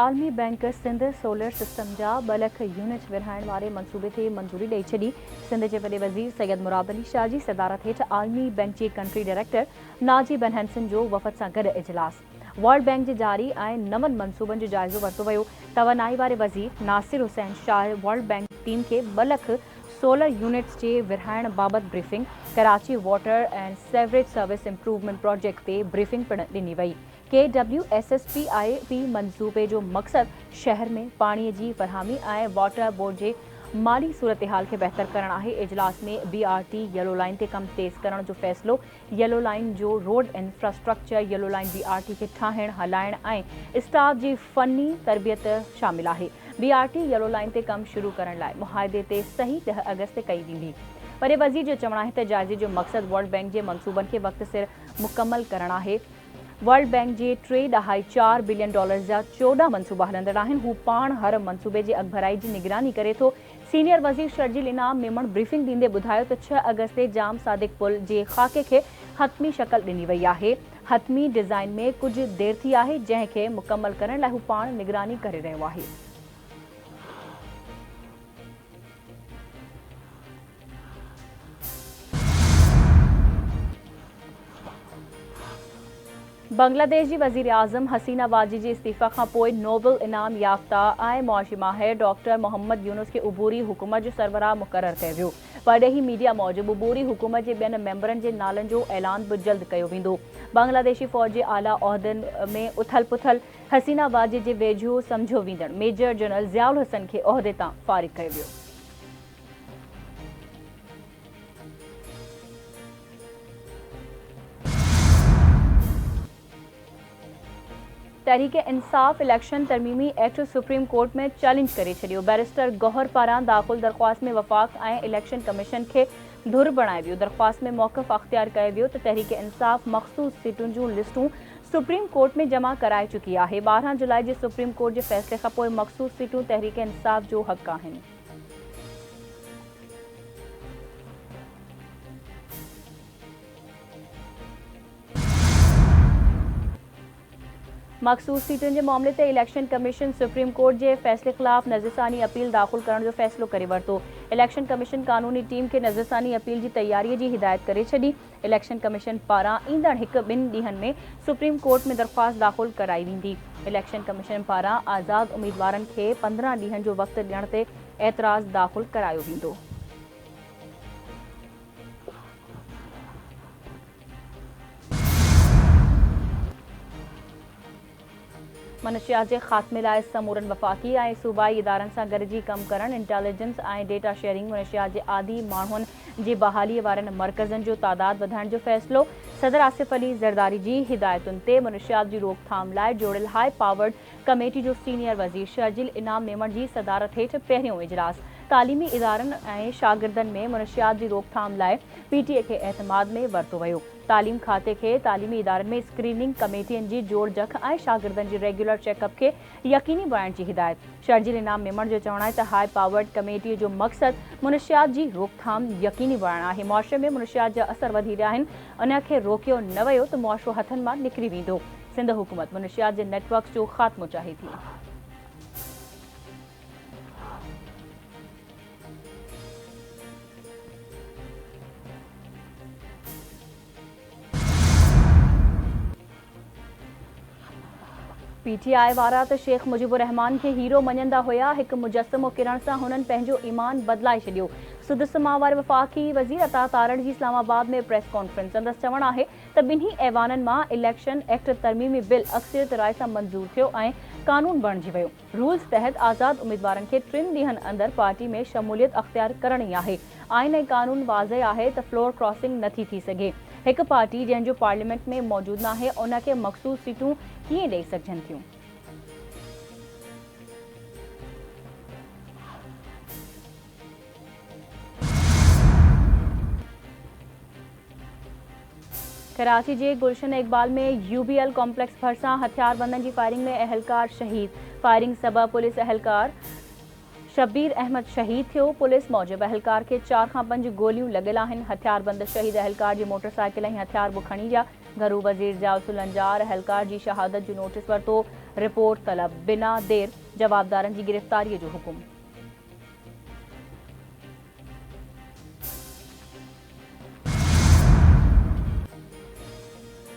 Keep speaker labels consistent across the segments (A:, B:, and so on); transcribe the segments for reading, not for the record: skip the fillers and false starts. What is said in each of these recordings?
A: आलमी bank Sindh solar system जा 2 लाख unit विरहाइण वारे मंसूबे ते मंजूरी ॾेई छॾी। सिंध जे वॾे वज़ीर सैयद मुराद अली शाह जी सदारत हेठि आलमी बैंक जे कंट्री डायरेक्टर नाजी बेनहसन जो वफ़द सां गॾु इजलास। वर्ल्ड बैंक जे जारी ऐं नवनि मंसूबनि जो जाइज़ो वरितो वियो। तवानाई वारे वज़ीर Nasir Hussain Shah World Bank team खे 2 लाख सोलर यूनिट्स जे विरहाइण बाबति briefing. Karachi water and sewerage service improvement project ते ब्रीफिंग पिणु ॾिनी वई। KWSSPIP मंसूबे जो मक़सदु शहर में पाणीअ जी फ़रहामी ऐं वाटर बोर्ड जे माली सूरतहाल खे बहितर करणु आहे। इजलास में BRT येलो लाइन ते कमु तेज़ करण जो फ़ैसिलो। येलो लाइन जो road infrastructure, yellow line BRT खे ठाहिणु, हलाइणु ऐं स्टाफ जी फ़नी तरबियत शामिल आहे। BRT येलो लाइन ते कमु शुरू करण लाइ मुआहिदे ते सही 10 अगस्त ते कई वेंदी। वॾे वज़ीर जो चवणु आहे त जाइज़े जो मक़सदु वर्ल्ड बैंक जे मंसूबनि खे वक़्त सिर मुकमल करणु आहे। वर्ल्ड बैंक जे $3.4 बिलियन जा 14 मंसूबा हलंदड़ आहिनि। हू पाण हर मंसूबे जे अॻभराई जी निगरानी करे थो। सीनियर वज़ीर शर्जील इनाम मेमण ब्रीफिंग ॾींदे ॿुधायो त 6 अगस्त ते जाम सादिक पुल जे ख़ाके खे हतमी शक्ल ॾिनी वई आहे। हतमी डिज़ाइन में कुझु देरि थी आहे, जंहिंखे मुकमल करण लाइ हू पाण निगरानी करे रहियो आहे। बांग्लादेश जी वज़ीर आज़म हसीना वाजी जे इस्तीफ़ा खां पोइ नोबल इनाम याफ़्ता ऐं मुआशी माहिर डॉक्टर मोहम्मद यूनुस खे उबूरी हुकूमत जो सरबराह मुक़ररु कयो वियो। परॾेही मीडिया मूजिबि उबूरी हुकूमत जे ॿियनि मेंबरनि जे नालनि जो ऐलान बि जल्द कयो वेंदो। बांग्लादेशी फ़ौज जे आला उहिदनि में उथल पुथल हसीना वाजी जे वेझो सम्झो वेंदड़ मेजर जनरल ज़ियाउल हसन खे उहिदे तां फ़ारिग़ कयो वियो। तहरीक इंसाफ़ इलेक्शन तरमीमी एक्ट सुप्रीम कोर्ट में चैलेंज करे छॾियो। बैरिस्टर गौहर पारां दाख़िल दरख़्वास्त में वफ़ाक़ ऐं इलेक्शन कमीशन खे धुर बणाए वियो। दरख़्वास्त में मौक़िफ़ अख़्तियार कयो वियो त तहरीक इंसाफ़ मख़सूस सीटुनि जूं लिस्टूं सुप्रीम कोर्ट में जमा कराए चुकी आहे। 12 जुलाई जे सुप्रीम कोर्ट जे फ़ैसिले खां पोइ मख़सूस सीटूं तहरीक इंसाफ़ जो हक़ आहिनि। मख़सूस सीटुनि जे मामले ते इलेक्शन कमीशन सुप्रीम कोर्ट जे फ़ैसिले ख़िलाफ़ नज़रसानी अपील दाख़िल करण जो फ़ैसिलो करे वरितो। इलेक्शन कमीशन क़ानूनी टीम खे नज़रसानी अपील जी तयारीअ जी हिदायत करे छॾी। इलेक्शन कमीशन पारां ईंदड़ 1-2 ॾींहनि में सुप्रीम कोर्ट में दरख़्वास्त दाख़िल कराई वेंदी। इलेक्शन कमीशन पारां आज़ाद उम्मीदवारनि खे 15 ॾींहनि जो वक़्तु ॾियण ते एतिराज़ दाख़िल करायो वेंदो। मनशियात जे ख़ात्मे लाइ समूरनि वफ़ाक़ी ऐं सूबाई इदारनि सां गॾिजी कमु करणु, इंटेलिजेंस ऐं डेटा शेयरिंग, मनशियात जे आदी माण्हुनि जी बहालीअ वारनि मर्कज़नि जो तादाद वधाइण जो फ़ैसिलो। सदर आसिफ अली ज़रदारी जी हिदायतुनि ते मनशियात जी रोकथाम लाइ जोड़ियल हाई पावर्ड कमेटी जो सीनियर वज़ीर शर्जील इनाम मेमण जी सदारत हेठि पहिरियों इजलास। तालीमी इदारनि ऐं शागिर्दनि में मनशियात जी रोकथाम लाइ PTA खे एतमाद में वरितो वियो। तालीम खाते खे तालीमी इदारनि में स्क्रीनिंग कमेटियुनि जी जोड़ जख ऐं शागिर्दनि जी रेगुलर चेकअप खे यकीनी बणाइण जी हिदायत। शर्जील इनाम मेमण जो चवणु आहे त हाई पावर्ड कमेटीअ जो मक़सदु मनशियात जी रोकथाम यकीनी बणाइणु आहे। मुआशरे में मनशियात जा असर वधी रहिया आहिनि, उन खे रोकियो न वियो त मुआशरो हथनि मां निकिरी वेंदो। सिंध हुकूमत मनशियात जे नेटवर्क जो ख़ात्मो चाहे थी। PTI वारा त शेख मुजीबुर रहमान खे हीरो मञंदा हुआ। हिकु मुजस्समो किरण सां हुननि पंहिंजो ईमान बदिलाए छॾियो। सुदस मां वारे वफ़ाक़ी वज़ीर अता तारड़ जी इस्लामाबाद में प्रेस कॉन्फ्रेंस। संदसि चवणु आहे त ॿिन्ही ऐवाननि मां इलेक्शन एक्ट तरमीमी बिल अक्सरियत राय सां मंज़ूर थियो ऐं कानून बणिजी वियो। रूल्स तहत आज़ाद उम्मीदवारनि खे 3 ॾींहनि अंदरि पार्टी में शमूलियत अख़्तियार करणी आहे। आइन ऐं कानून वाज़े आहे त फ्लोर क्रॉसिंग नथी थी सघे। हिकु पार्टी जंहिंजो पार्लियामेंट में मौजूदु नाहे, उन खे मख़सूस सीटूं कीअं ॾेई सघजनि थियूं। कराची जे गुलशन इकबाल में UBL कॉम्प्लेक्स भरिसां हथियारबंदनि जी फायरिंग में अहलकार शहीद। फायरिंग सबबि पुलिस अहलकार शब्बीर अहमद शहीद थियो। पुलिस मूजिबि अहलकार खे 4 खां 5 गोलियूं लॻियल आहिनि। हथियारबंद शहीद अहलकार जी मोटरसाइकिल ऐं हथियार बि खणी विया। घरू वज़ीर ज़ियाउल सुलंजार अहलकार जी शहादत जो नोटिस वरितो। रिपोर्ट तलब, बिना देर जवाबदारनि जी गिरफ़्तारीअ जो हुकुम।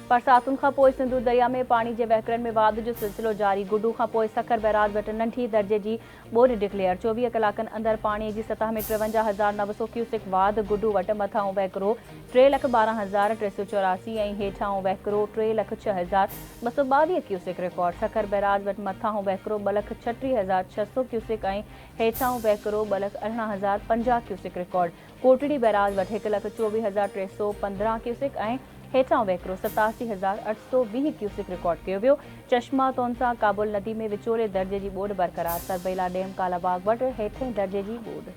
A: बरसातुनि खां पोइ सिंधु दरिया में पाणी जे वहिकरनि में वाध जो सिलसिलो जारी। गुडू खां पोइ सखर बैराज वटि नंढी दर्जे जी ॿोॾि डिक्लेयर। 24 कलाकनि अंदरि पाणीअ जी सतह में 53,900 क्यूसेक वाध। गुडू वटि मथां वहिकिरो 3,12,384 ऐं हेठां वहिकिरो 3,06,222 क्यूसेक रिकॉर्ड। सखर बैराज वटि मथां वहिकिरो 2,36,600 क्यूसेक ऐं हेठां वहिकिरो 2,18,050 क्यूसेक रिकॉर्ड। कोटड़ी बैराज वटि 1,24,315 क्यूसेक ऐं हेठां वहिकिरो 87,820 क्यूसेक रिकॉर्ड कयो वियो। चश्मा तौनसा काबुल नदी में विचोले दर्जे जी ॿोॾि बरक़रार। सरबैला डैम कालाबाग वटि हेठें दर्जे जी ॿोॾि।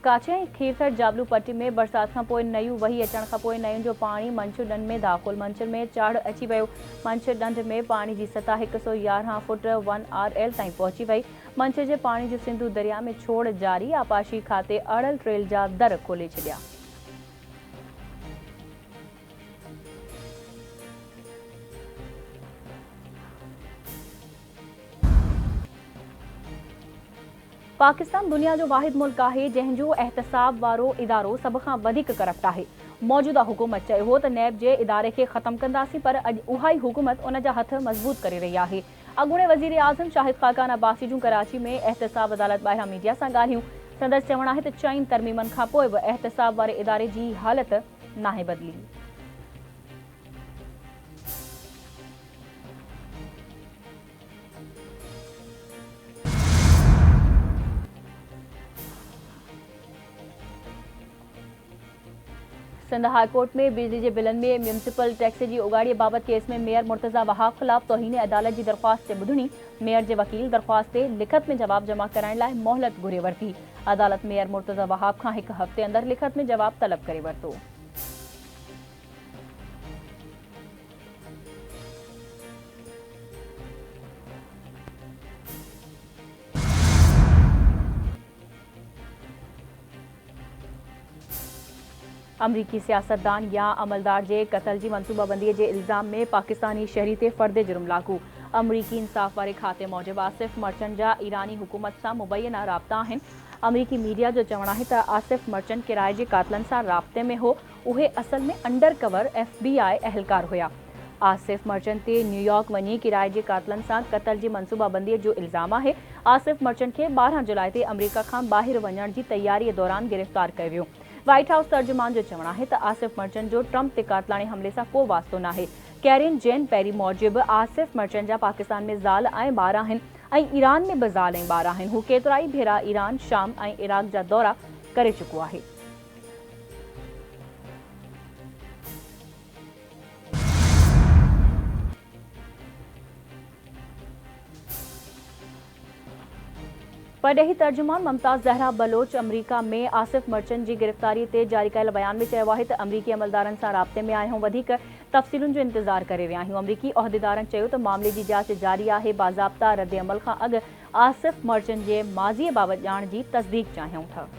A: काछे ऐं खीरथड़ जाबलू पट्टी में बरसात खां पोइ नयूं वही अचण खां पोइ नयुनि जो पाणी मंछू ढंढ में दाख़िल। मंछर में चाढ़ अची वियो। मंछर ढंढ में पाणी जी सतह 111 फुट 1 RL ताईं पहुची वई। मंछर जे पाणी जो सिंधु दरिया में छोड़ जारी। आपाशी खाते अड़ल ट्रेल जा दर खोले छॾिया। पाकिस्तान दुनिया जो वाहिद मुल्क आहे जंहिंजो एहतसाब वारो इदारो सभ खां वधीक करप्ट आहे। मौजूदा हुकूमत चयो हो त नैब जे इदारे खे ख़त्म कंदासीं, पर अॼु उहा ई हुकूमत उन जा हथ मज़बूत करे रही आहे। अॻूणे वज़ीर आज़म शाहिद खाकान अब्बासी जूं कराची में एहतसाब अदालत ॿाहिरां मीडिया सां ॻाल्हियूं। संदसि चवणु आहे त 4 तरमीमनि खां पोइ बि एहतसाब वारे इदारे जी हालत नाहे बदिली। सिंध हाईकोर्ट में बिजली के बिलन में म्यूनिसिपल टैक्स की उगाड़ीअ बाबत केस में मेयर मुर्तज़ा वहाब ख़िलाफ़ तौहीन अदालत की दरख्वास्त ते ॿुधणी। मेयर के वकील दरख्वास्त ते लिखत में जवाब जमा कराइण लाइ मोहलत घुरे वरिती। अदालत मेयर मुर्तज़ा वहाब खां 1 हफ़्ते अंदर लिखत में जवाब तलब करे वरितो। अमरीकी सियासतदान या अमलदार के कत्ल की मनसूबाबंदी के इल्ज़ाम में पाकिस्तानी शहरी ते फ़र्द जुर्म लागू। अमरीकी इंसाफ वारे खाते मूजिब आसिफ मर्चेंट जा ईरानी हुकूमत से मुबैना राब्ता आहिनि। अमरीकी मीडिया जो चवणु आहे त आसिफ मर्चेंट किराए के कातलन से राब्ते में हो। उहे असल में अंडर कवर FBI अहलकार हुआ। आसिफ मर्चेंट ते न्यूयॉर्क वही किराए के कातलन से कत्ल की मनसूबाबंदी जो इल्ज़ाम है। आसिफ मर्चेंट के 12 जुलाई ते अमरीका का बाहर वञण की तैयारी दौरान गिरफ्तार किया वियो। व्हाइट हाउस तर्जुमान जो चवणु आहे त आसिफ मर्चेंट जो ट्रंप ते कातलाणी हमले से को वास्तो नाहे। कैरिन जेन पेरी मूजिब आसिफ मर्चेंट जा पाकिस्तान में ज़ाल ऐं ॿार आहिनि ऐं ईरान में भी ज़ाल ऐं ॿार आहिनि। हू केतिराई भेरा ईरान, शाम ऐं इराक जा दौरा करे चुको आहे। परडेही तर्जुमान मुमताज़ ज़हरा बलोच अमरीका में आसिफ मर्चेंट की गिरफ्तारी ते जारी कयल बयान में चयो आहे त अमरीकी अमलदारनि सां राब्ते में आहियूं, वधीक तफ़सीलुनि जो इंतज़ार करे रहिया आहियूं। अमरीकी उहदेदारनि चयो त मामले की जांच जारी आहे। बाज़ाब्ता रद्द अमल खां अॻु आसिफ मर्चेंट जे माज़ीअ बाबति ॼाण जी तस्दीक चाहियूं था।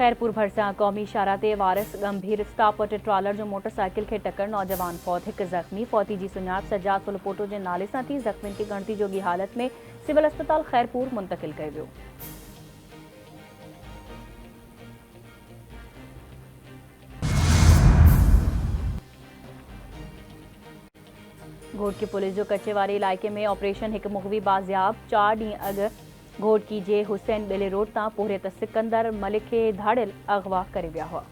A: खैरपुर भरसा कौमी शाहरा ते वारिस गंभीर स्टॉप वटि ट्रॉलर जो मोटरसाइकिल के टक्कर, नौजवान फौत, 1 ज़ख्मी। फौती की सुञाण सजाद फुलपोटो के नाले से थी। ज़ख्मियुनि की गणती जोगी हालत में सिविल अस्पताल खैरपुर मुंतकिल किया वियो। घोटकी पुलिस जो कच्चे वारे इलाके में ऑपरेशन एक मुग़वी बाज़ियाब। 4 ॾींहं अॻु घोटकी जे हुसैन बेले रोड तां पोहरियत सिकंदर मलिक खे धाड़ियल अगवा करे विया हुआ।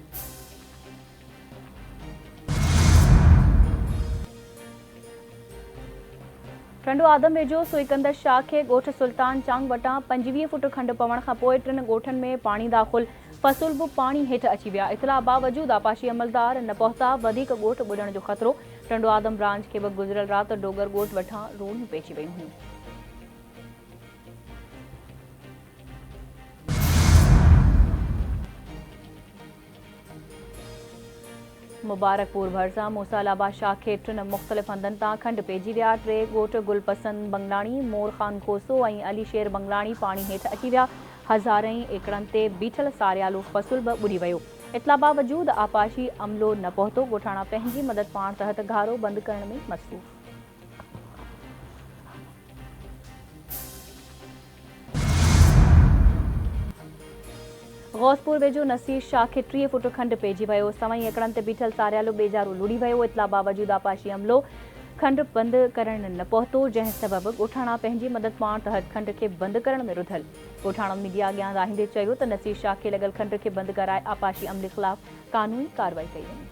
A: टंडो आदम वेझो सुइकंदर शाह के ॻोठ सुल्तान चांग वटां 25 फुट खंड पवण खां पोइ 3 ॻोठनि में पाणी दाख़िल। फसल भी पानी हेठ अची विया। इतला बावजूद आपाशी अमलदार न पहुता। वधीक ॻोठ ॿुॾण जो ख़तरो। टंडो आदम ब्रांच के भी गुज़िरियल रात डोगर ॻोठ वठां रोड़ियूं पेची वयूं हुयूं। मुबारकपुर भरिसां मूसालाबाद शाह खे 3 मुख़्तलिफ़ हंधनि तां खंडु पइजी विया। 3 ॻोठ गुलपसंद बंगलाणी, मोर ख़ान कोसो ऐं अली शेर बंगलाणी पाणी हेठि अची विया। हज़ारनि एकड़नि ते बीठल सारियालू फ़सुल बि ॿुॾी वियो। इतला बावजूद आपाशी अमलो न पहुतो। ॻोठाणा पंहिंजी मदद पाण तहत घारो बंदि करण में मसरूफ़। गौसपुर वेझो नसीर शाह खे 3 फुट खंडु पइजी वियो। 100 एकड़नि ते बीठल सारियालो बेजारो लुड़ी वियो। इतला बावजूद आपाशी अमलो खंडु बंदि करण न पहुतो, जंहिं सबबि ॻोठाणा पंहिंजी मदद पाण तहत खंड खे बंदि करण में रुधल। ॻोठाणा मीडिया अॻियां राहींदे चयो त नसीर शाह खे लॻल खंड खे बंदि कराए आपाशी अमले ख़िलाफ़ क़ानूनी कार्रवाई कई वञे।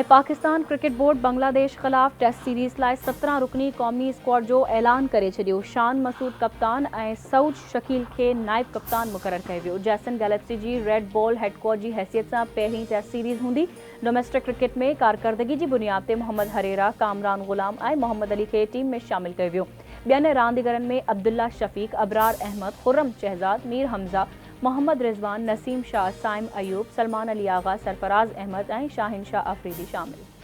A: पाकिस्तान क्रिकेट बोर्ड बांग्लादेश ख़िलाफ़ टेस्ट सीरीज़ लाइ 17 रुकनी क़ौमी स्क्वाड जो ऐलान करे छॾियो। शान मसूद कप्तान ऐं सऊद शकील खे नाइब कप्तान मुक़ररु कयो वियो। जैसन गैलेक्सी जी रेड बॉल हेड कोच जी हैसियत सां पहिरीं टेस्ट सीरीज़ हूंदी। डोमेस्टिक क्रिकेट में कारकर्दगी जी बुनियाद ते मोहम्मद हरेरा, कामरान ग़ुलाम ऐं मोहम्मद अली खे टीम में शामिल कयो वियो। ॿियनि रांदीगरनि में अब्दुल्ला शफ़ीक, अबरार अहमद, खुर्रम शहज़ाद, मीर हमज़ा, मोहम्मद रिज़वान, नसीम शाह, साइम अयूब, सलमान अली आगा, सरफराज़ अहमद ऐं शाहिन शाह अफरीदी शामिल।